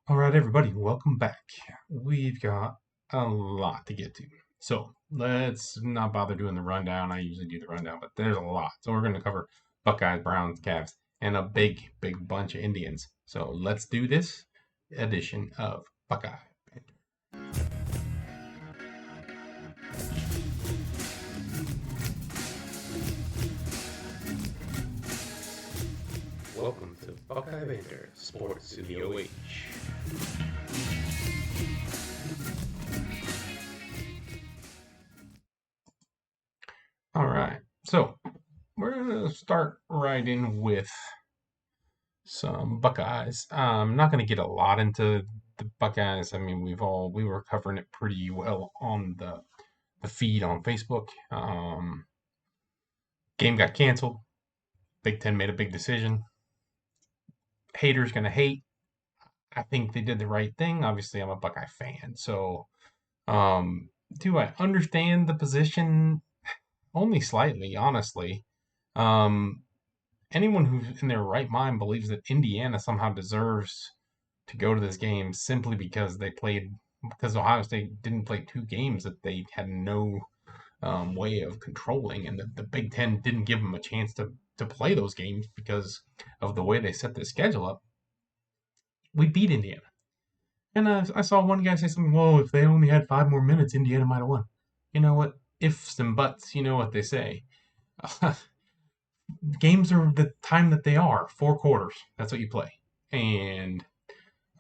All right, everybody, welcome back. We've got a lot to get to. So let's not bother doing the rundown. I usually do the rundown, but there's a lot. So we're going to cover Buckeyes, Browns, Cavs, and a big bunch of Indians. So let's do this edition of Buckeye. Welcome to Buckeye Banter Sports Studio H. All right, so we're going to start right in with some Buckeyes. I'm not going to get a lot into the Buckeyes. I mean, we were covering it pretty well on the feed on Facebook. Game got canceled. Big Ten made a big decision. Haters gonna hate. I think they did the right thing. Obviously, I'm a Buckeye fan, so do I understand the position? Only slightly, honestly. Um, Anyone who's in their right mind believes that Indiana somehow deserves to go to this game simply because Ohio State didn't play two games that they had no way of controlling, and the Big Ten didn't give them a chance to play those games because of the way they set the schedule up. We beat Indiana, and I saw one guy say something. Well, if they only had 5 more minutes, Indiana might have won. You know what? Ifs and buts. You know what they say. Games are the time that they are 4 quarters. That's what you play, and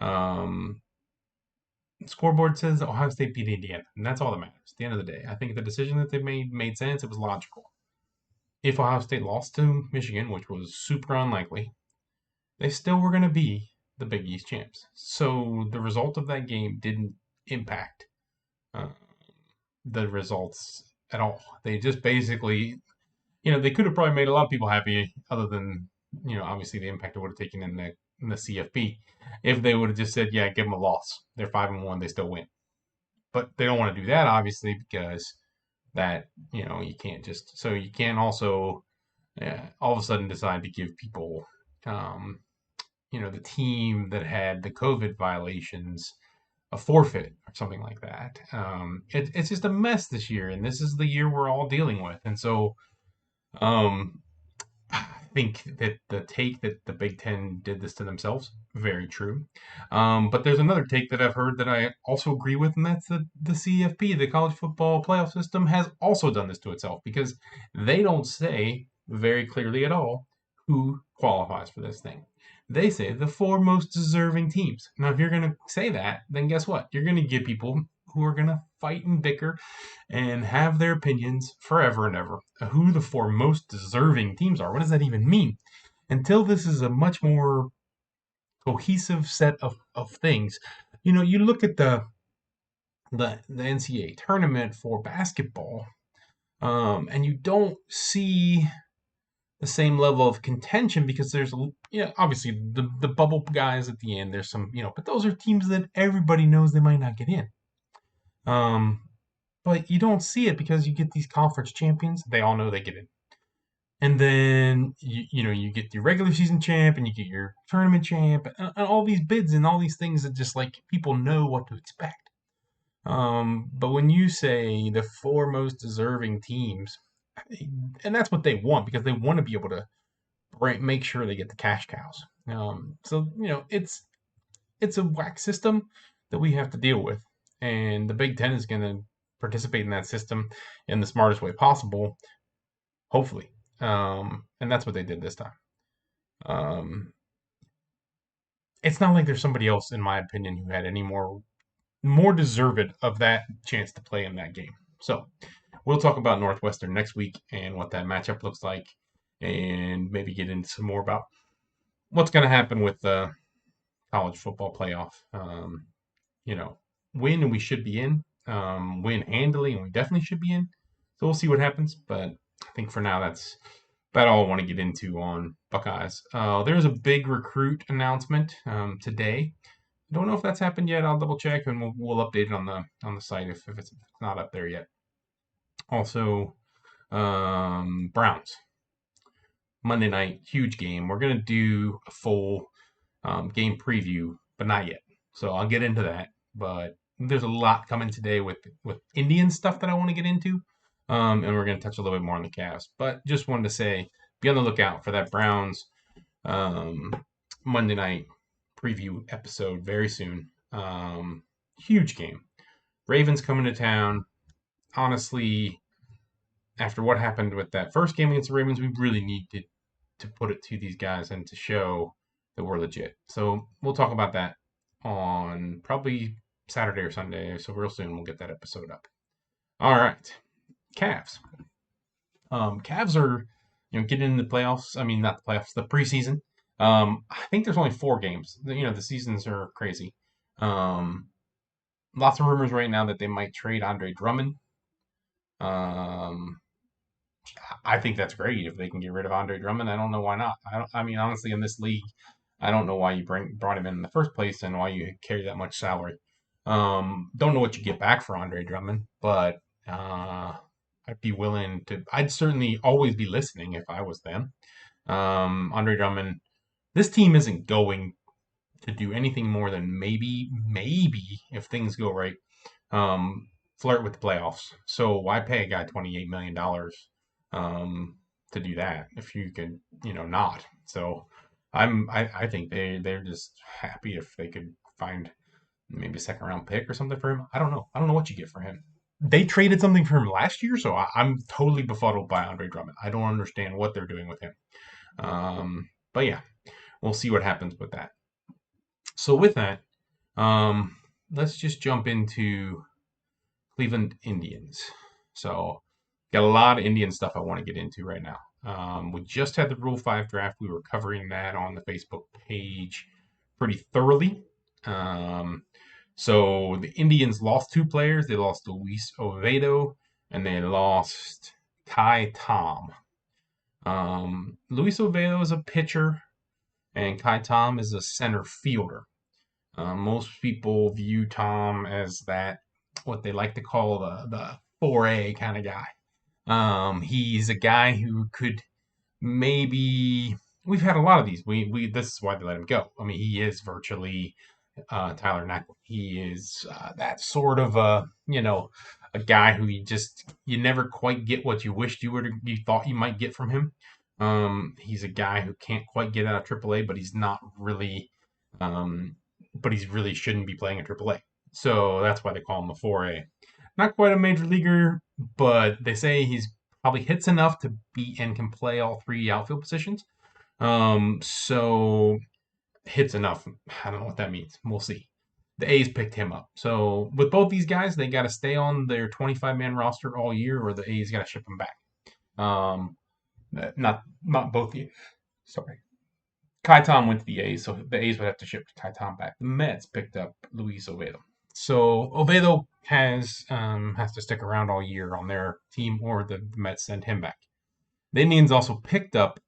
um, scoreboard says Ohio State beat Indiana, and that's all that matters. At the end of the day, I think the decision that they made sense. It was logical. If Ohio State lost to Michigan, which was super unlikely, they still were going to be the Big East champs. So the result of that game didn't impact uh, the results at all. They just basically, they could have probably made a lot of people happy, other than, obviously the impact it would have taken in the CFP, if they would have just said, yeah, give them a loss. They're 5-1, they still win. But they don't want to do that, obviously, because that, you can't just, so you can't also all of a sudden decide to give people, um, the team that had the COVID violations a forfeit or something like that. It's just a mess this year, and this is the year we're all dealing with. And so um, I think that the take that the Big Ten did this to themselves, very true. But there's another take that I've heard that I also agree with, and that's the CFP, the College Football Playoff System, has also done this to itself because they don't say very clearly at all who qualifies for this thing. They say the four most deserving teams. Now, if you're going to say that, then guess what? You're going to get people who are going to fight and bicker and have their opinions forever and ever. Who the four most deserving teams are. What does that even mean? Until this is a much more cohesive set of things. You look at the NCAA tournament for basketball, and you don't see the same level of contention because there's obviously the bubble guys at the end. There's some but those are teams that everybody knows they might not get in. Um, but you don't see it because you get these conference champions. They all know they get in. And then you get your regular season champ and you get your tournament champ and all these bids and all these things that just like people know what to expect. But when you say the four most deserving teams, and that's what they want because they want to be able to make sure they get the cash cows. So it's a whack system that we have to deal with, and the Big Ten is going to participate in that system in the smartest way possible, hopefully. And that's what they did this time. Um, it's not like there's somebody else, in my opinion, who had any more deserved of that chance to play in that game. So we'll talk about Northwestern next week and what that matchup looks like, and maybe get into some more about what's going to happen with the college football playoff. You know, win and we should be in. Win handily and we definitely should be in. So we'll see what happens. But I think for now that's about all I want to get into on Buckeyes. There's a big recruit announcement today. Don't know if that's happened yet. I'll double check and we'll update it on the site if it's not up there yet. Also, Browns Monday night, huge game. We're gonna do a full game preview, but not yet. So I'll get into that. But there's a lot coming today with Indian stuff that I want to get into. And we're going to touch a little bit more on the Cavs. But just wanted to say, be on the lookout for that Browns um, Monday night preview episode very soon. Huge game. Ravens coming to town. Honestly, after what happened with that first game against the Ravens, we really need to put it to these guys and to show that we're legit. So we'll talk about that on probably Saturday or Sunday. So real soon we'll get that episode up. All right, Cavs. Cavs are getting in the playoffs. I mean, not the playoffs, the preseason. I think there's only 4 games. The seasons are crazy. Um, Lots of rumors right now that they might trade Andre Drummond. Um, I think that's great if they can get rid of Andre Drummond. I don't know why not. I mean, honestly, in this league, I don't know why you brought him in the first place and why you carry that much salary. Don't know what you get back for Andre Drummond, but I'd be willing to. I'd certainly always be listening if I was them. Andre Drummond. This team isn't going to do anything more than maybe if things go right, um, flirt with the playoffs. So why pay a guy $28 million to do that if you could, not? So I think they're just happy if they could find maybe a second round pick or something for him. I don't know. I don't know what you get for him. They traded something for him last year, so I'm totally befuddled by Andre Drummond. I don't understand what they're doing with him. But yeah, we'll see what happens with that. So with that, um, let's just jump into Cleveland Indians. So got a lot of Indian stuff I want to get into right now. We just had the Rule 5 draft. We were covering that on the Facebook page pretty thoroughly. So the Indians lost 2 players. They lost Luis Oviedo and they lost Kai Tom. Luis Oviedo is a pitcher and Kai Tom is a center fielder. Most people view Tom as that, what they like to call the 4A kind of guy. He's a guy who could maybe. We've had a lot of these. We this is why they let him go. I mean, he is virtually Tyler Naquin. He is that sort of a guy who you never quite get what you wished you thought you might get from him. He's a guy who can't quite get out of AAA, but he's not really. But he really shouldn't be playing at AAA. So that's why they call him a 4A. Not quite a major leaguer, but they say he's probably hits enough to be and can play all 3 outfield positions. So hits enough. I don't know what that means. We'll see. The A's picked him up. So with both these guys, they got to stay on their 25-man roster all year, or the A's got to ship them back. Not both. Sorry. Kai Tom went to the A's, so the A's would have to ship Kai Tom back. The Mets picked up Luis Oviedo. So Oviedo has to stick around all year on their team, or the Mets send him back. The Indians also picked up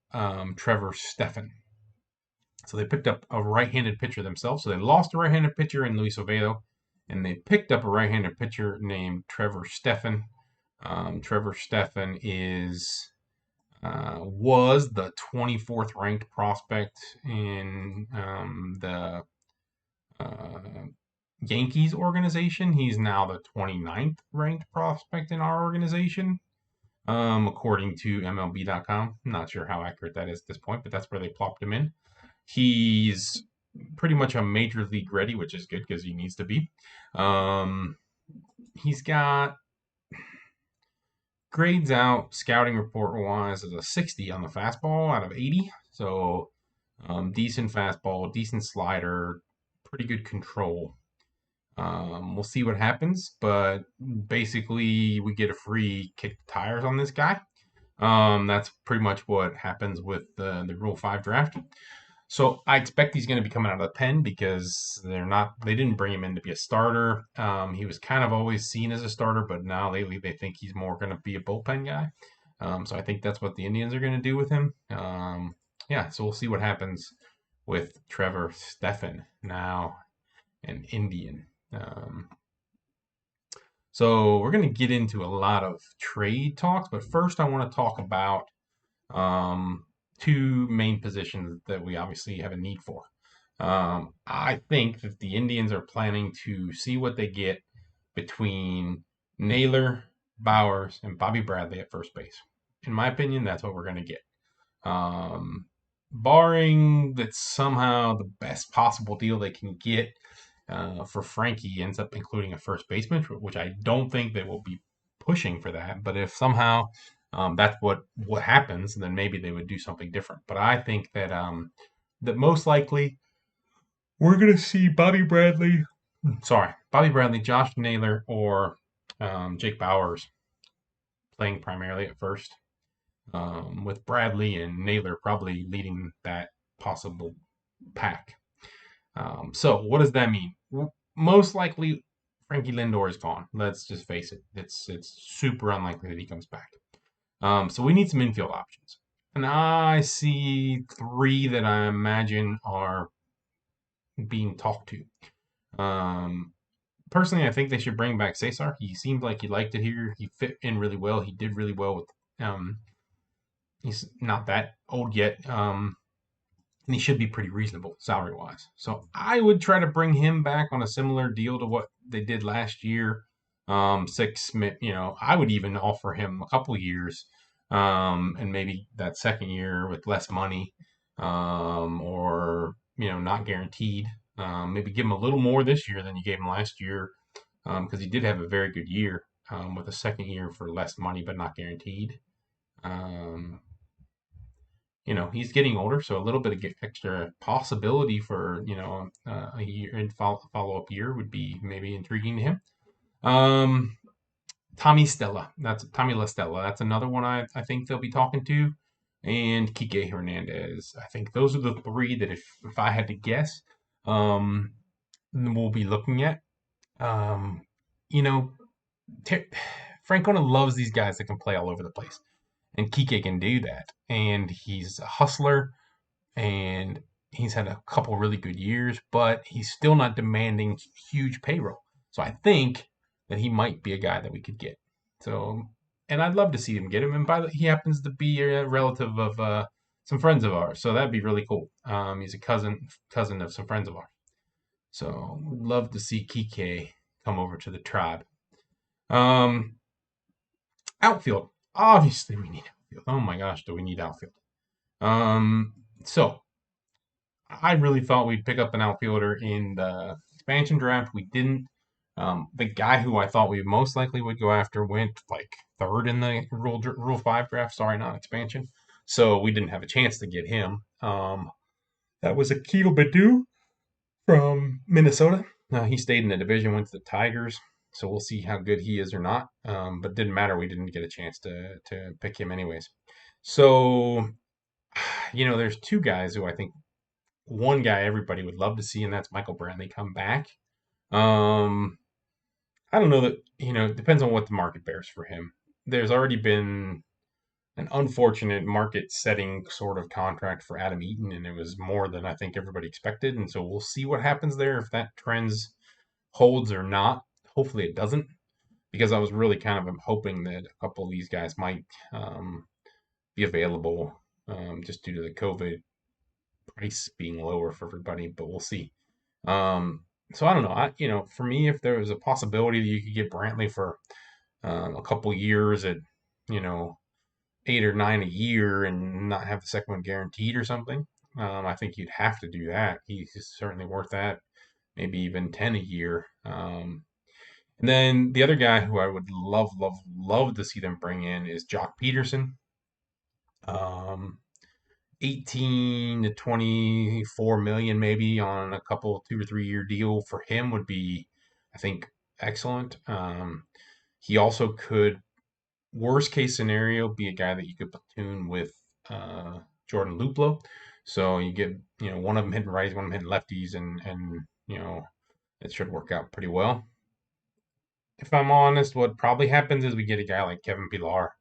Trevor Stephan. So they picked up a right-handed pitcher themselves. So they lost a right-handed pitcher in Luis Oviedo, and they picked up a right-handed pitcher named Trevor Stephan. Trevor Stephan was the 24th ranked prospect in the Yankees organization. He's now the 29th ranked prospect in our organization, according to MLB.com. I'm not sure how accurate that is at this point, but that's where they plopped him in. He's pretty much a major league ready, which is good because he needs to be. He's got grades out scouting report wise as a 60 on the fastball out of 80. So decent fastball, decent slider, pretty good control. We'll see what happens, but basically we get a free kick the tires on this guy. That's pretty much what happens with the Rule 5 draft. So I expect he's going to be coming out of the pen because they didn't bring him in to be a starter. He was kind of always seen as a starter, but now lately they think he's more going to be a bullpen guy. So I think that's what the Indians are going to do with him. So we'll see what happens with Trevor Stephan, now an Indian. So we're going to get into a lot of trade talks, but first I want to talk about 2 main positions that we obviously have a need for. I think that the Indians are planning to see what they get between Naylor, Bowers, and Bobby Bradley at first base. In my opinion, that's what we're going to get. Um, Barring that somehow the best possible deal they can get for Frankie ends up including a first baseman, which I don't think they will be pushing for that. But if somehow that's what happens, then maybe they would do something different. But I think that that most likely we're gonna see Bobby Bradley, Josh Naylor, or Jake Bowers playing primarily at first, with Bradley and Naylor probably leading that possible pack. So what does that mean? Most likely, Frankie Lindor is gone. Let's just face it; it's super unlikely that he comes back. So we need some infield options, and I see three that I imagine are being talked to. Personally, I think they should bring back Cesar. He seemed like he liked it here. He fit in really well. He did really well with. He's not that old yet, and he should be pretty reasonable salary wise. So I would try to bring him back on a similar deal to what they did last year. Six, I would even offer him a couple years, and maybe that second year with less money, or not guaranteed. Maybe give him a little more this year than you gave him last year, because he did have a very good year, with a second year for less money but not guaranteed. Um, he's getting older, so a little bit of extra possibility for a year and follow up year would be maybe intriguing to him. Um, Tommy La Stella. That's another one I think they'll be talking to, and Kike Hernandez. I think those are the three that if I had to guess, um, we'll be looking at. Um, you know, Ter- Francona loves these guys that can play all over the place, and Kike can do that, and he's a hustler and he's had a couple really good years, but he's still not demanding huge payroll. So I think that he might be a guy that we could get. So, and I'd love to see him get him. And he happens to be a relative of some friends of ours, so that'd be really cool. He's a cousin of some friends of ours. So, would love to see Kike come over to the tribe. Um, Outfield. Obviously, we need outfield. Oh my gosh, do we need outfield? Um, so I really thought we'd pick up an outfielder in the expansion draft. We didn't. The guy who I thought we most likely would go after went like third in the Rule 5 draft. Sorry, not expansion. So we didn't have a chance to get him. That was Akil Badu from Minnesota. He stayed in the division, went to the Tigers. So we'll see how good he is or not. But it didn't matter. We didn't get a chance to pick him anyways. So, there's two guys who I think one guy everybody would love to see, and that's Michael Brantley come back. Um, I don't know that, it depends on what the market bears for him. There's already been an unfortunate market setting sort of contract for Adam Eaton, and it was more than I think everybody expected. And so we'll see what happens there, if that trends holds or not. Hopefully it doesn't, because I was really kind of hoping that a couple of these guys might be available, just due to the COVID price being lower for everybody, but we'll see. So I don't know. For me, if there was a possibility that you could get Brantley for a couple years at, you know, 8 or 9 a year and not have the second one guaranteed or something, I think you'd have to do that. He's certainly worth that. Maybe even 10 a year. And then the other guy who I would love, love, love to see them bring in is Jock Peterson. Um, 18 to 24 million maybe on a couple 2 or 3 year deal for him would be, I think, excellent. He also could, worst case scenario, be a guy that you could platoon with Jordan Luplo. So you get, one of them hitting righties, one of them hitting lefties, and it should work out pretty well. If I'm honest, what probably happens is we get a guy like Kevin Pillar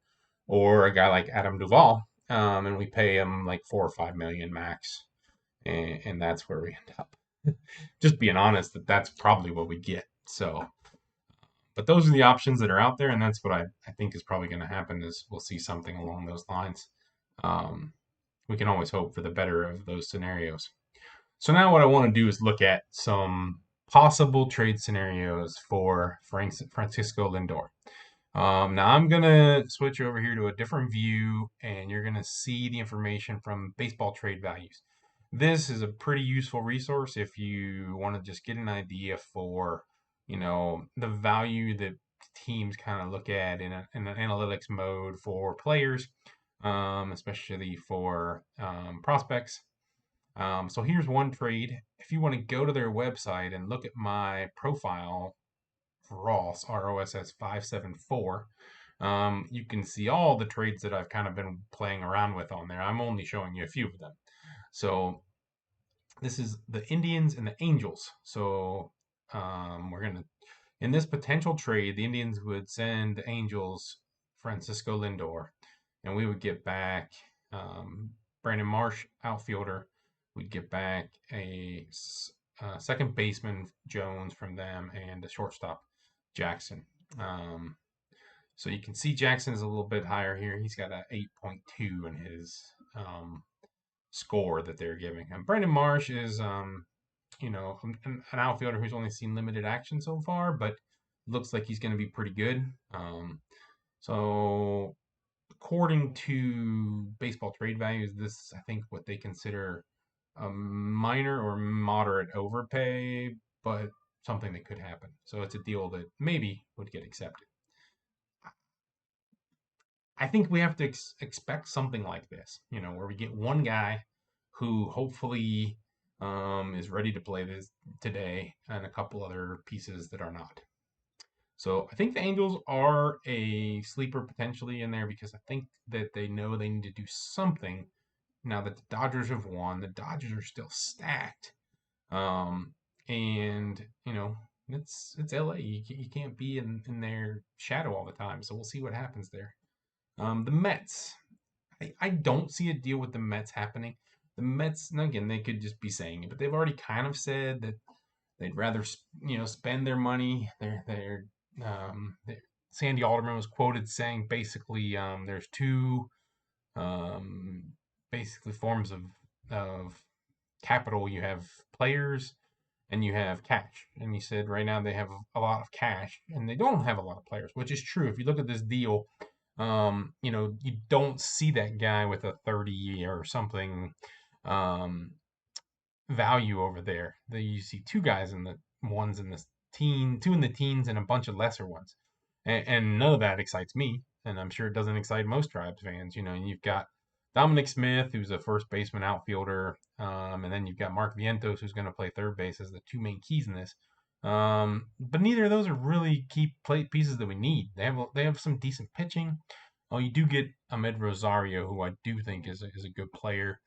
or a guy like Adam Duvall, and we pay him like 4 or 5 million max, and that's where we end up. Just being honest, that's probably what we get. So, but those are the options that are out there, and that's what I think is probably going to happen. Is we'll see something along those lines. Um, we can always hope for the better of those scenarios. So now what I want to do is look at some possible trade scenarios for Francisco Lindor. Now I'm gonna switch over here to a different view, and you're gonna see the information from baseball trade values. This is a pretty useful resource if you want to just get an idea for, the value that teams kind of look at in an analytics mode for players, especially for prospects. So here's one trade. If you want to go to their website and look at my profile, Ross, ROSS 574, you can see all the trades that I've kind of been playing around with on there. I'm only showing you a few of them. So this is the Indians and the Angels. So we're going to, in this potential trade, the Indians would send the Angels Francisco Lindor, and we would get back Brandon Marsh, outfielder. We'd get back a second baseman, Jones, from them, and a shortstop, Jackson. So you can see Jackson is a little bit higher here. He's got a 8.2 in his score that they're giving him. Brandon Marsh is, an outfielder who's only seen limited action so far, but looks like he's going to be pretty good. So according to baseball trade values, this is, I think, what they consider a minor or moderate overpay, but something that could happen. So it's a deal that maybe would get accepted. I think we have to expect something like this, where we get one guy who hopefully is ready to play this today, and a couple other pieces that are not. So I think the Angels are a sleeper potentially in there because I think that they know they need to do something now that the Dodgers have won. The Dodgers are still stacked, and it's LA. You can't be in their shadow all the time. So we'll see what happens there. The Mets. I don't see a deal with the Mets happening. The Mets, and again, they could just be saying it, but they've already kind of said that they'd rather, spend their money. Sandy Alderman was quoted saying basically, there's two, um, basically forms of capital. You have players and you have cash. And he said right now they have a lot of cash and they don't have a lot of players, which is true. If you look at this deal, you don't see that guy with a 30 or something um, value over there. You see two guys in the ones in the two in the teens and a bunch of lesser ones, and none of that excites me, and I'm sure it doesn't excite most Tribes fans. And you've got Dominic Smith, who's a first baseman outfielder, and then you've got Mark Vientos, who's going to play third base as the two main keys in this. But neither of those are really key pieces that we need. They have some decent pitching. Oh, you do get Ahmed Rosario, who I do think is a good player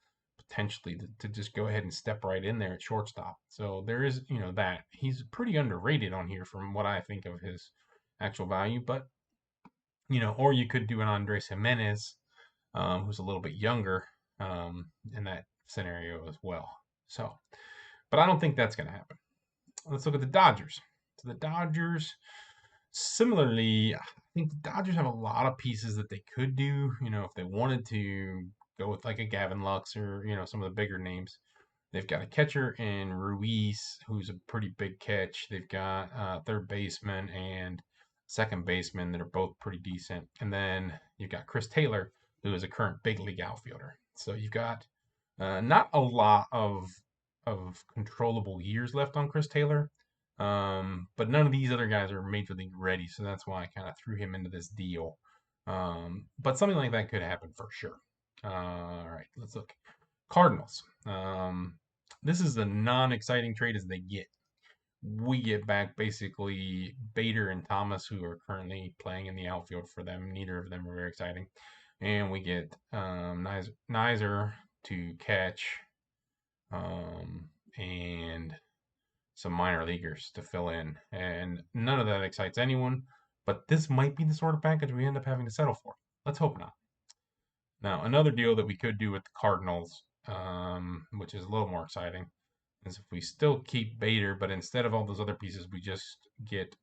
potentially to just go ahead and step right in there at shortstop. So there is, that he's pretty underrated on here from what I think of his actual value. But or you could do an Andres Jimenez, who's a little bit younger in that scenario as well. So, but I don't think that's going to happen. Let's look at the Dodgers. So the Dodgers, similarly, I think the Dodgers have a lot of pieces that they could do. If they wanted to go with like a Gavin Lux or some of the bigger names. They've got a catcher in Ruiz, who's a pretty big catch. They've got third baseman and second baseman that are both pretty decent. And then you've got Chris Taylor, who is a current big league outfielder. So you've got not a lot of controllable years left on Chris Taylor. But none of these other guys are major league ready, so that's why I kind of threw him into this deal. But something like that could happen for sure. All right, let's look. Cardinals. This is a non-exciting trade as they get. We get back basically Bader and Thomas, who are currently playing in the outfield for them. Neither of them are very exciting. And we get Nizer to catch and some minor leaguers to fill in. And none of that excites anyone, but this might be the sort of package we end up having to settle for. Let's hope not. Now, another deal that we could do with the Cardinals, which is a little more exciting, is if we still keep Bader, but instead of all those other pieces, we just get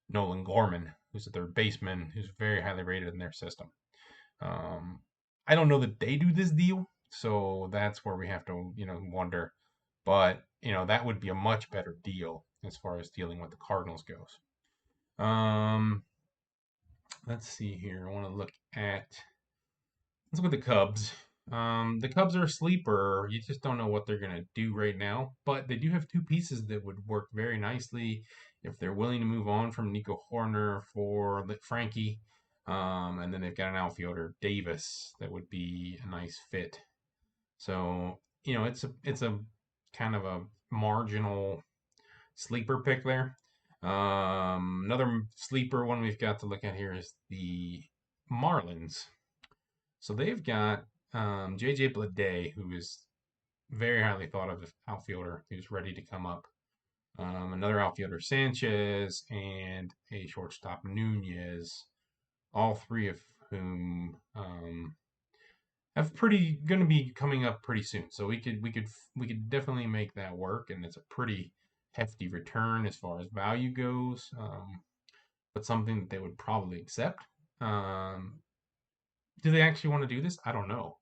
Nolan Gorman, who's a third baseman, who's very highly rated in their system. I don't know that they do this deal, so that's where we have to, wonder. But that would be a much better deal as far as dealing with the Cardinals goes. Um, let's see here. I want to let's look at the Cubs. The Cubs are a sleeper. You just don't know what they're gonna do right now, but they do have two pieces that would work very nicely if they're willing to move on from Nico Horner for Frankie. And then they've got an outfielder, Davis, that would be a nice fit. So it's a kind of a marginal sleeper pick there. Another sleeper one we've got to look at here is the Marlins. So they've got JJ Bleday, who is very highly thought of outfielder who's ready to come up. Another outfielder, Sanchez, and a shortstop, Nunez. All three of whom have pretty going to be coming up pretty soon. So we could definitely make that work, and it's a pretty hefty return as far as value goes, but something that they would probably accept. Um, do they actually want to do this? I don't know.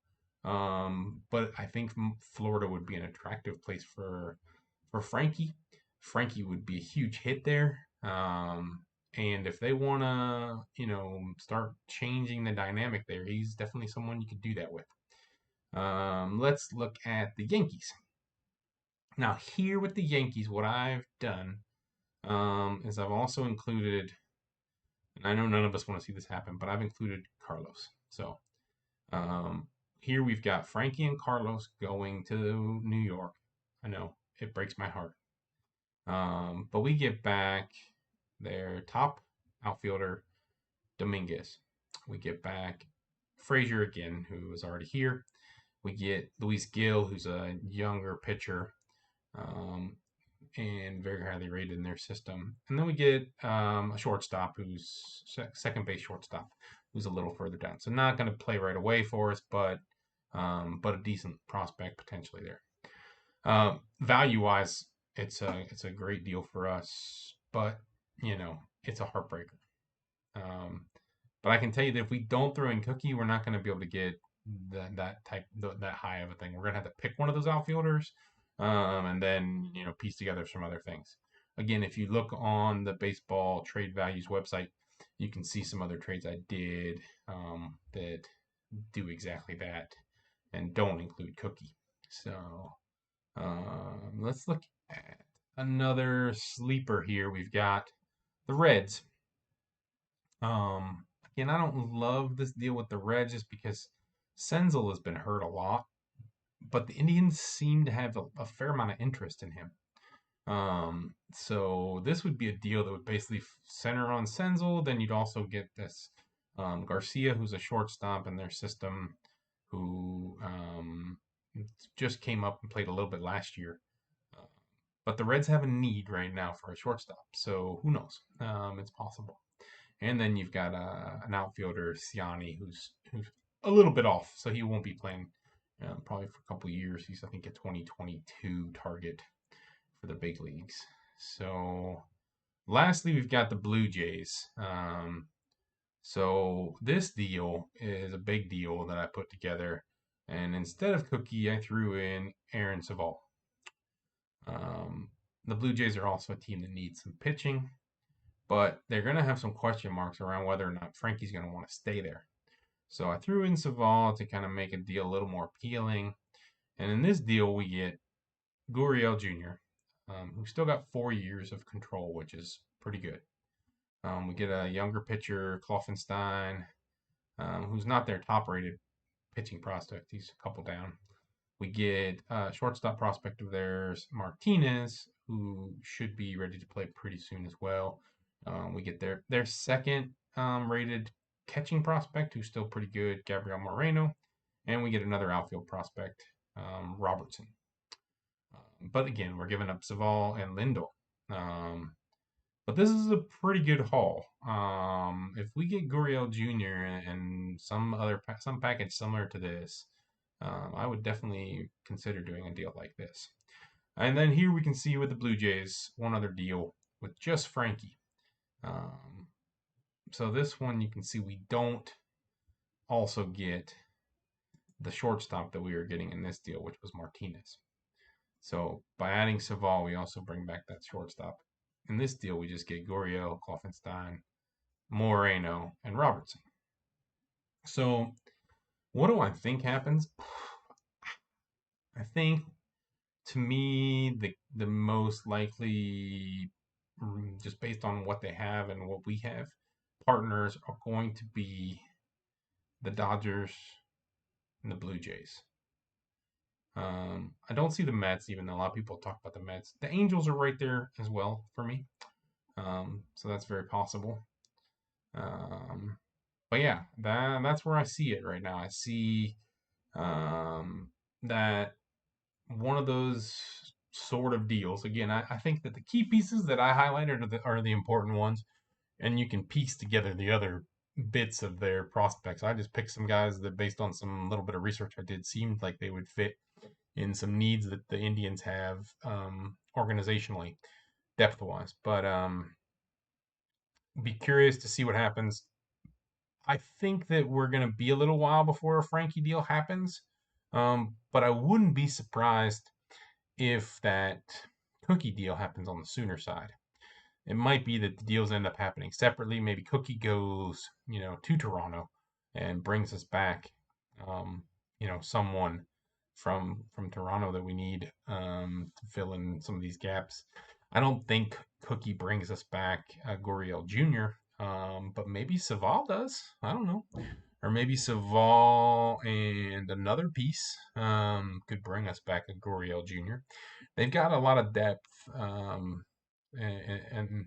But I think Florida would be an attractive place for Frankie. Frankie would be a huge hit there. And if they want to, start changing the dynamic there, he's definitely someone you could do that with. Let's look at the Yankees. Now, here with the Yankees, what I've done is I've also included, and I know none of us want to see this happen, but I've included Carlos. So here we've got Frankie and Carlos going to New York. I know it breaks my heart. But we get back their top outfielder, Dominguez. We get back Frazier again, who was already here. We get Luis Gil, who's a younger pitcher um, and very highly rated in their system. And then we get a shortstop who's second base shortstop, who's a little further down. So not going to play right away for us, but a decent prospect potentially there. Value wise, it's a great deal for us, but it's a heartbreaker. Um, but I can tell you that if we don't throw in Cookie, we're not going to be able to get that high of a thing. We're going to have to pick one of those outfielders, and then piece together some other things. Again, if you look on the Baseball Trade Values website, you can see some other trades I did that do exactly that and don't include Cookie. So let's look at another sleeper here. We've got the Reds. Again, I don't love this deal with the Reds just because Senzel has been hurt a lot, but the Indians seem to have a fair amount of interest in him. So this would be a deal that would basically center on Senzel. Then you'd also get this Garcia, who's a shortstop in their system, who just came up and played a little bit last year. But the Reds have a need right now for a shortstop, so who knows? It's possible. And then you've got an outfielder, Siani, who's a little bit off, so he won't be playing probably for a couple years. He's, I think, a 2022 target for the big leagues. So, lastly, we've got the Blue Jays. So this deal is a big deal that I put together, and instead of Cookie, I threw in Aaron Savall. The Blue Jays are also a team that needs some pitching, but they're going to have some question marks around whether or not Frankie's going to want to stay there. So I threw in Savall to kind of make a deal a little more appealing. And in this deal, we get Gurriel Jr., who still got 4 years of control, which is pretty good. We get a younger pitcher, Kloffenstein, who's not their top-rated pitching prospect. He's a couple down. We get a shortstop prospect of theirs, Martinez, who should be ready to play pretty soon as well. We get their second rated catching prospect, who's still pretty good, Gabriel Moreno. And we get another outfield prospect, Robertson. But again, we're giving up Savall and Lindor. But this is a pretty good haul. If we get Gurriel Jr. and some package similar to this, I would definitely consider doing a deal like this. And then here we can see with the Blue Jays, one other deal with just Frankie. So this one you can see we don't also get the shortstop that we were getting in this deal, which was Martinez. So by adding Savall, we also bring back that shortstop. In this deal, we just get Gurriel, Kloffenstein, Moreno, and Robertson. So what do I think happens? I think, to me, the most likely, just based on what they have and what we have, partners are going to be the Dodgers and the Blue Jays. I don't see the Mets, even though a lot of people talk about the Mets. The Angels are right there as well for me, so that's very possible. Um, but yeah, that's where I see it right now. I see that one of those sort of deals. Again, I think that the key pieces that I highlighted are the important ones, and you can piece together the other bits of their prospects. I just picked some guys that, based on some little bit of research I did, seemed like they would fit in some needs that the Indians have, organizationally, depth wise. But be curious to see what happens. I think that we're going to be a little while before a Frankie deal happens, but I wouldn't be surprised if that Cookie deal happens on the Sooner side. It might be that the deals end up happening separately. Maybe Cookie goes, to Toronto and brings us back, someone from Toronto that we need, to fill in some of these gaps. I don't think Cookie brings us back Gurriel Jr., but maybe Savall does. I don't know. Or maybe Savall and another piece, could bring us back a Gurriel Jr. They've got a lot of depth, and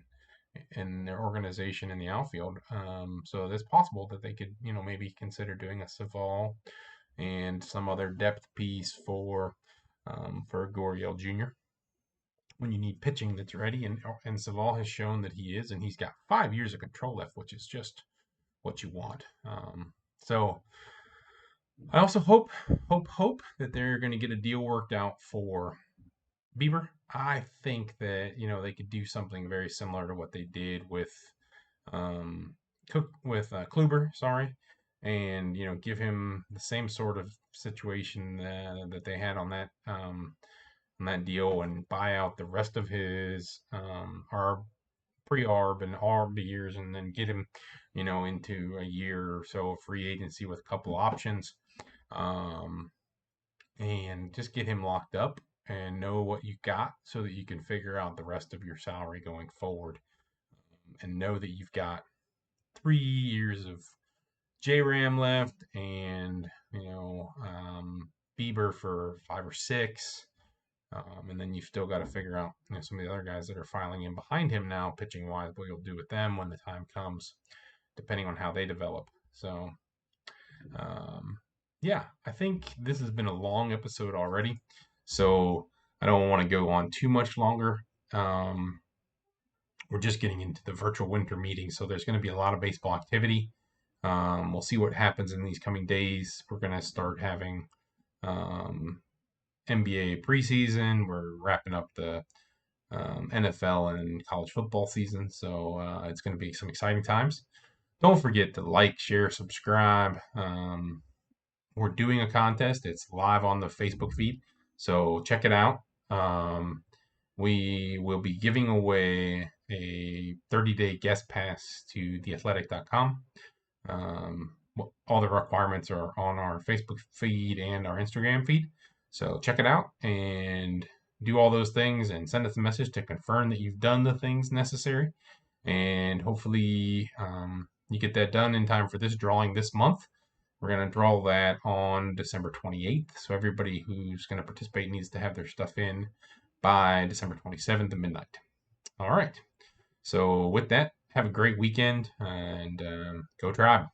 in their organization in the outfield. So it's possible that they could, maybe consider doing a Savall and some other depth piece for Gurriel Jr. when you need pitching that's ready. And Savall has shown that he is, and he's got 5 years of control left, which is just what you want. So I also hope that they're going to get a deal worked out for Bieber. I think that they could do something very similar to what they did with um, Kluber, sorry, and give him the same sort of situation that they had on that deal, and buy out the rest of his pre-arb and arb years, and then get him into a year or so of free agency with a couple options, um, and just get him locked up and know what you got, so that you can figure out the rest of your salary going forward, and know that you've got 3 years of J-Ram left, and Bieber for 5 or 6. And then you've still got to figure out some of the other guys that are filing in behind him now, pitching wise, what you'll do with them when the time comes, depending on how they develop. So, yeah, I think this has been a long episode already. So I don't want to go on too much longer. We're just getting into the virtual winter meeting, so there's going to be a lot of baseball activity. We'll see what happens in these coming days. We're going to start having NBA preseason. We're wrapping up the NFL and college football season, so it's going to be some exciting times. Don't forget to like, share, subscribe. We're doing a contest. It's live on the Facebook feed, so check it out. We will be giving away a 30-day guest pass to theathletic.com. All the requirements are on our Facebook feed and our Instagram feed. So check it out and do all those things, and send us a message to confirm that you've done the things necessary. And hopefully you get that done in time for this drawing this month. We're going to draw that on December 28th. So everybody who's going to participate needs to have their stuff in by December 27th at midnight. All right. So with that, have a great weekend, and go Tribe.